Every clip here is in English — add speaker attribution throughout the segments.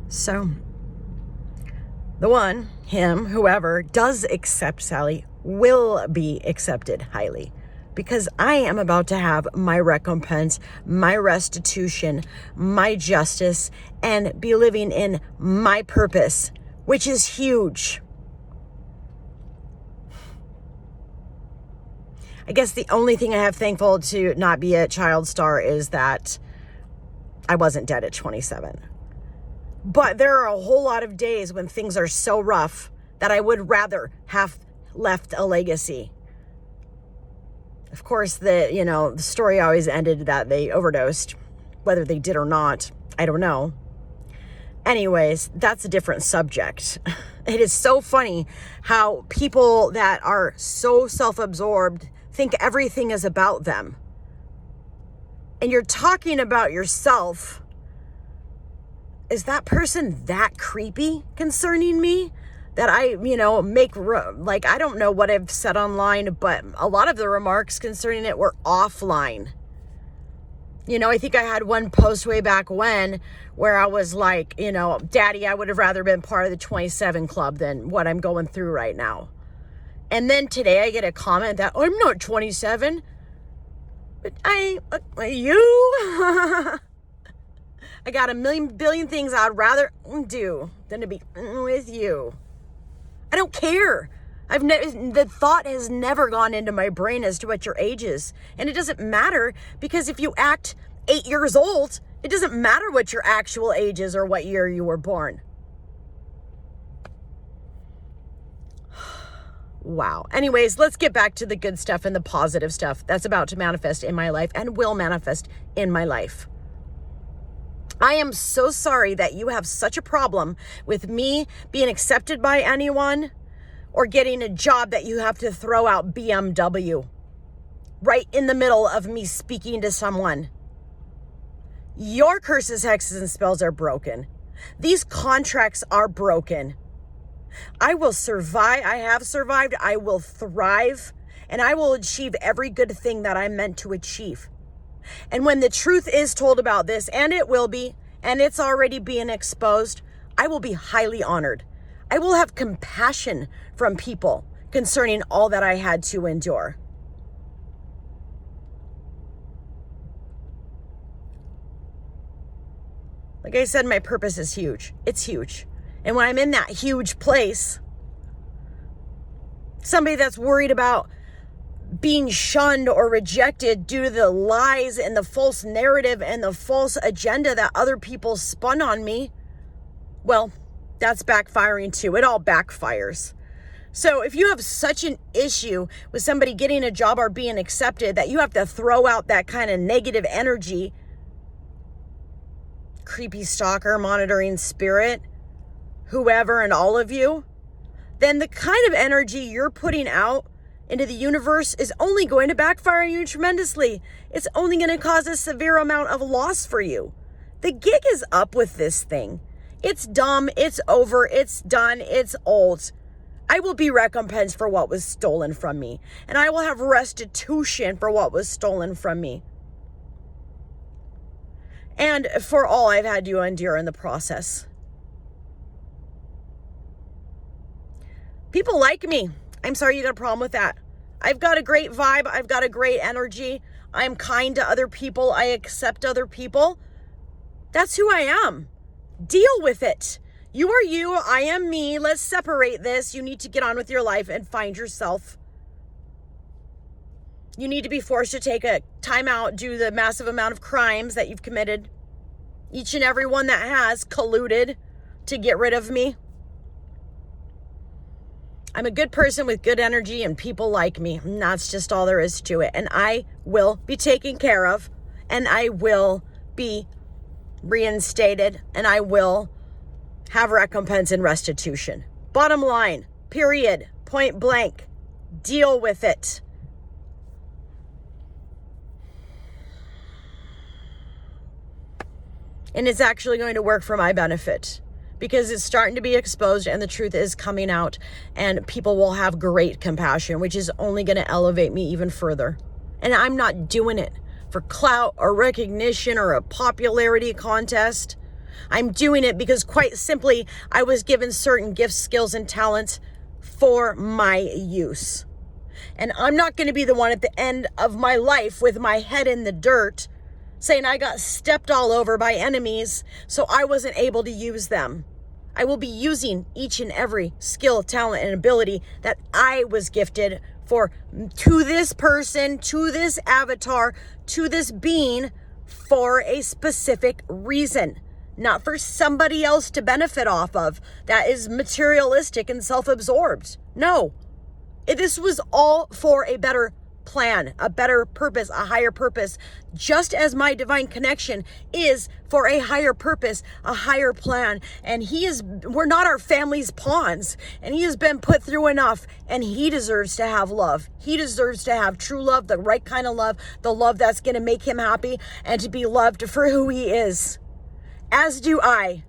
Speaker 1: So the one, him, whoever does accept Sally will be accepted highly, because I am about to have my recompense, my restitution, my justice, and be living in my purpose, which is huge. I guess the only thing I have thankful to not be a child star is that I wasn't dead at 27. But there are a whole lot of days when things are so rough that I would rather have left a legacy. Of course, the story always ended that they overdosed. Whether they did or not, I don't know. Anyways, that's a different subject. It is so funny how people that are so self-absorbed think everything is about them. And you're talking about yourself. Is that person that creepy concerning me that I, I don't know what I've said online, but a lot of the remarks concerning it were offline. I think I had one post way back when where I was like, Daddy, I would have rather been part of the 27 club than what I'm going through right now. And then today I get a comment that, I'm not 27. But you? I got a billion things I'd rather do than to be with you. I don't care. The thought has never gone into my brain as to what your age is. And it doesn't matter, because if you act 8 years old, it doesn't matter what your actual age is or what year you were born. Wow. Anyways, let's get back to the good stuff and the positive stuff that's about to manifest in my life and will manifest in my life. I am so sorry that you have such a problem with me being accepted by anyone or getting a job that you have to throw out BMW right in the middle of me speaking to someone. Your curses, hexes, and spells are broken. These contracts are broken. I will survive. I have survived. I will thrive, and I will achieve every good thing that I'm meant to achieve. And when the truth is told about this, and it will be, and it's already being exposed, I will be highly honored. I will have compassion from people concerning all that I had to endure. Like I said, my purpose is huge. It's huge. And when I'm in that huge place, somebody that's worried about being shunned or rejected due to the lies and the false narrative and the false agenda that other people spun on me, well, that's backfiring too. It all backfires. So if you have such an issue with somebody getting a job or being accepted that you have to throw out that kind of negative energy, creepy stalker, monitoring spirit, whoever and all of you, then the kind of energy you're putting out into the universe is only going to backfire on you tremendously. It's only going to cause a severe amount of loss for you. The gig is up with this thing. It's dumb. It's over. It's done. It's old. I will be recompensed for what was stolen from me, and I will have restitution for what was stolen from me, and for all I've had to endure in the process. People like me. I'm sorry you got a problem with that. I've got a great vibe. I've got a great energy. I'm kind to other people. I accept other people. That's who I am. Deal with it. You are you. I am me. Let's separate this. You need to get on with your life and find yourself. You need to be forced to take a time out due to the massive amount of crimes that you've committed. Each and every one that has colluded to get rid of me. I'm a good person with good energy and people like me. And that's just all there is to it. And I will be taken care of. And I will be reinstated. And I will have recompense and restitution. Bottom line, period, point blank. Deal with it. And it's actually going to work for my benefit, because it's starting to be exposed and the truth is coming out, and people will have great compassion, which is only going to elevate me even further. And I'm not doing it for clout or recognition or a popularity contest. I'm doing it because quite simply, I was given certain gifts, skills, and talents for my use. And I'm not going to be the one at the end of my life with my head in the dirt saying I got stepped all over by enemies, so I wasn't able to use them. I will be using each and every skill, talent, and ability that I was gifted for, to this person, to this avatar, to this being, for a specific reason, not for somebody else to benefit off of. That is materialistic and self-absorbed. No, this was all for a better plan, a better purpose, a higher purpose, just as my divine connection is for a higher purpose, a higher plan. And we're not our family's pawns, and he has been put through enough, and he deserves to have love. He deserves to have true love, the right kind of love, the love that's going to make him happy, and to be loved for who he is, as do I.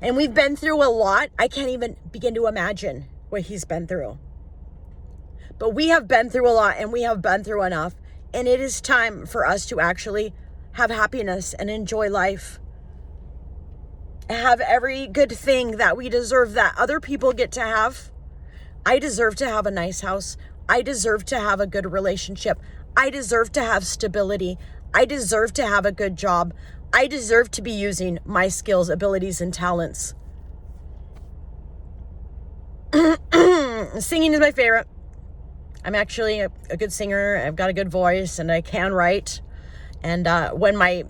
Speaker 1: And we've been through a lot. I can't even begin to imagine what he's been through. But we have been through a lot, and we have been through enough. And it is time for us to actually have happiness and enjoy life. Have every good thing that we deserve that other people get to have. I deserve to have a nice house. I deserve to have a good relationship. I deserve to have stability. I deserve to have a good job. I deserve to be using my skills, abilities, and talents. Singing is my favorite. I'm actually a good singer. I've got a good voice, and I can write. And when my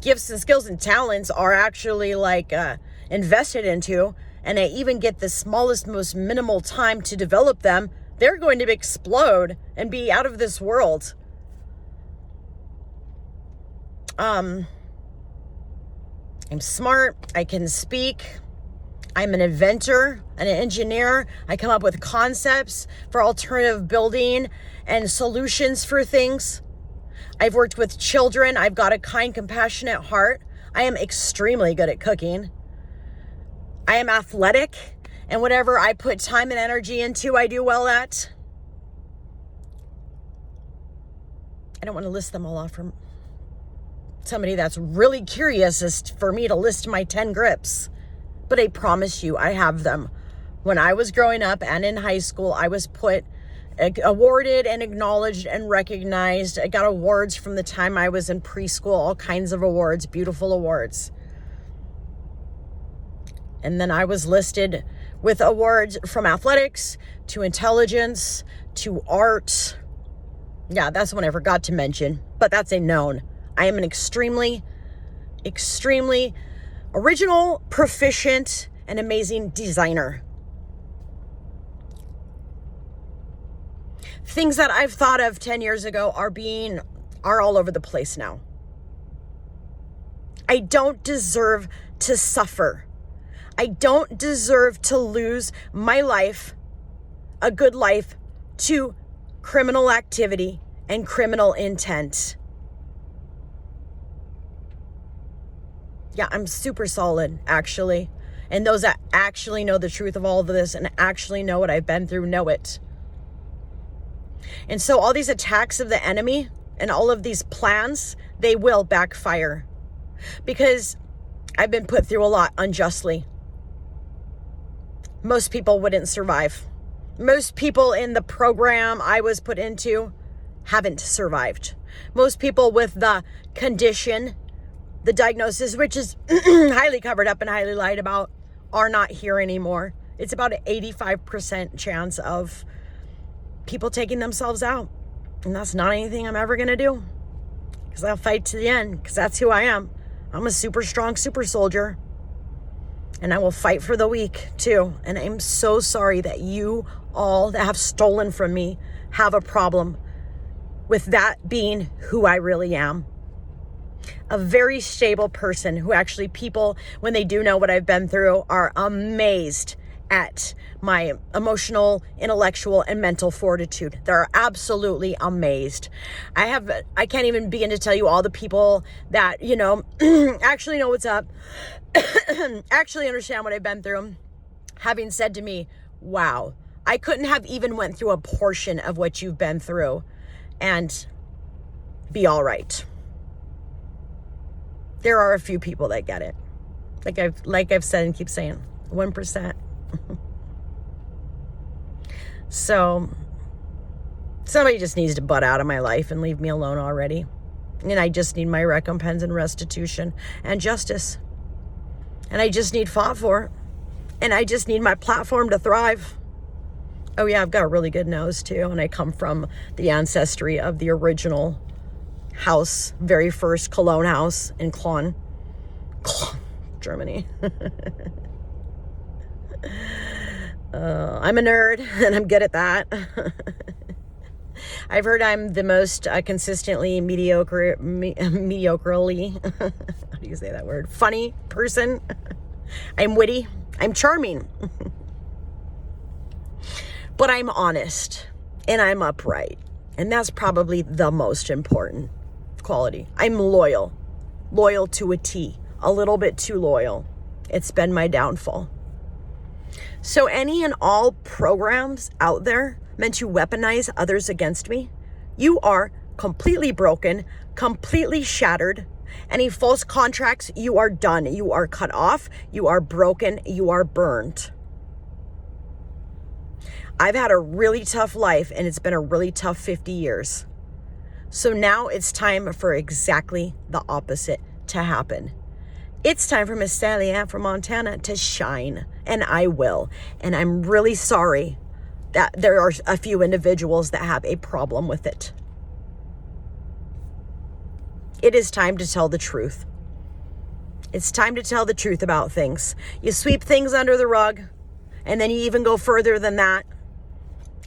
Speaker 1: gifts and skills and talents are actually invested into, and I even get the smallest, most minimal time to develop them, they're going to explode and be out of this world. I'm smart. I can speak. I'm an inventor, an engineer. I come up with concepts for alternative building and solutions for things. I've worked with children. I've got a kind, compassionate heart. I am extremely good at cooking. I am athletic, and whatever I put time and energy into, I do well at. I don't want to list them all off from somebody that's really curious as for me to list my 10 grips. But I promise you, I have them. When I was growing up and in high school, I was awarded and acknowledged and recognized. I got awards from the time I was in preschool, all kinds of awards, beautiful awards. And then I was listed with awards from athletics to intelligence to art. Yeah, that's one I forgot to mention, but that's a known. I am an extremely original, proficient, and amazing designer. Things that I've thought of 10 years ago are all over the place now. I don't deserve to suffer. I don't deserve to lose my life, a good life, to criminal activity and criminal intent. Yeah, I'm super solid, actually. And those that actually know the truth of all of this and actually know what I've been through know it. And so all these attacks of the enemy and all of these plans, they will backfire. Because I've been put through a lot unjustly. Most people wouldn't survive. Most people in the program I was put into haven't survived. Most people with the condition, the diagnosis, which is highly covered up and highly lied about, are not here anymore. It's about an 85% chance of people taking themselves out. And that's not anything I'm ever going to do. Because I'll fight to the end. Because that's who I am. I'm a super strong super soldier. And I will fight for the weak too. And I'm so sorry that you all that have stolen from me have a problem with that being who I really am. A very stable person who actually people, when they do know what I've been through, are amazed at my emotional, intellectual, and mental fortitude. They're absolutely amazed. I can't even begin to tell you all the people that, actually know what's up, actually understand what I've been through, having said to me, wow, I couldn't have even went through a portion of what you've been through and be all right. There are a few people that get it. Like I've said and keep saying, 1%. So somebody just needs to butt out of my life and leave me alone already. And I just need my recompense and restitution and justice. And I just need fought for. And I just need my platform to thrive. Oh yeah, I've got a really good nose too. And I come from the ancestry of the original house, very first Cologne house in Cologne, Germany. I'm a nerd and I'm good at that. I've heard I'm the most consistently mediocrely, how do you say that word? Funny person. I'm witty. I'm charming. But I'm honest and I'm upright. And that's probably the most important quality. I'm loyal to a T, a little bit too loyal. It's been my downfall. So any and all programs out there meant to weaponize others against me, you are completely broken, completely shattered. Any false contracts, you are done. You are cut off. You are broken. You are burned. I've had a really tough life and it's been a really tough 50 years. So now it's time for exactly the opposite to happen. It's time for Miss Sally Ann from Montana to shine, and I will. And I'm really sorry that there are a few individuals that have a problem with it. It is time to tell the truth. It's time to tell the truth about things. You sweep things under the rug, and then you even go further than that.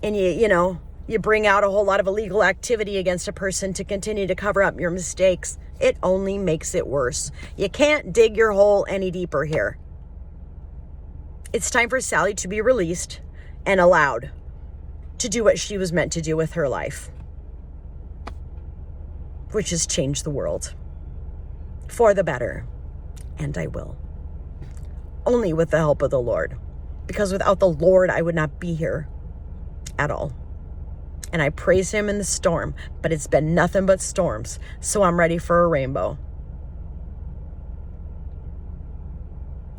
Speaker 1: And you bring out a whole lot of illegal activity against a person to continue to cover up your mistakes. It only makes it worse. You can't dig your hole any deeper here. It's time for Sally to be released and allowed to do what she was meant to do with her life, which is change the world for the better. And I will. Only with the help of the Lord. Because without the Lord, I would not be here at all. And I praise him in the storm, but it's been nothing but storms. So I'm ready for a rainbow.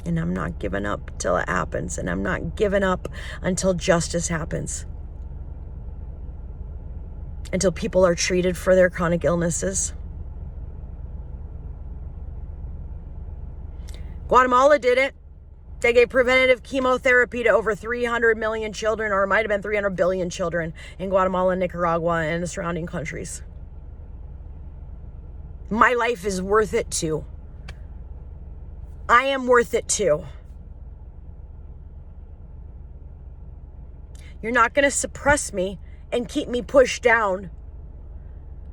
Speaker 1: And I'm not giving up till it happens. And I'm not giving up until justice happens. Until people are treated for their chronic illnesses. Guatemala did it. They gave preventative chemotherapy to over 300 million children, or it might have been 300 billion children in Guatemala, Nicaragua, and the surrounding countries. My life is worth it too. I am worth it too. You're not going to suppress me and keep me pushed down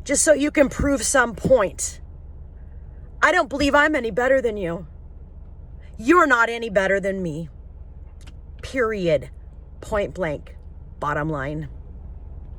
Speaker 1: just so you can prove some point. I don't believe I'm any better than you. You're not any better than me. Period. Point blank. Bottom line.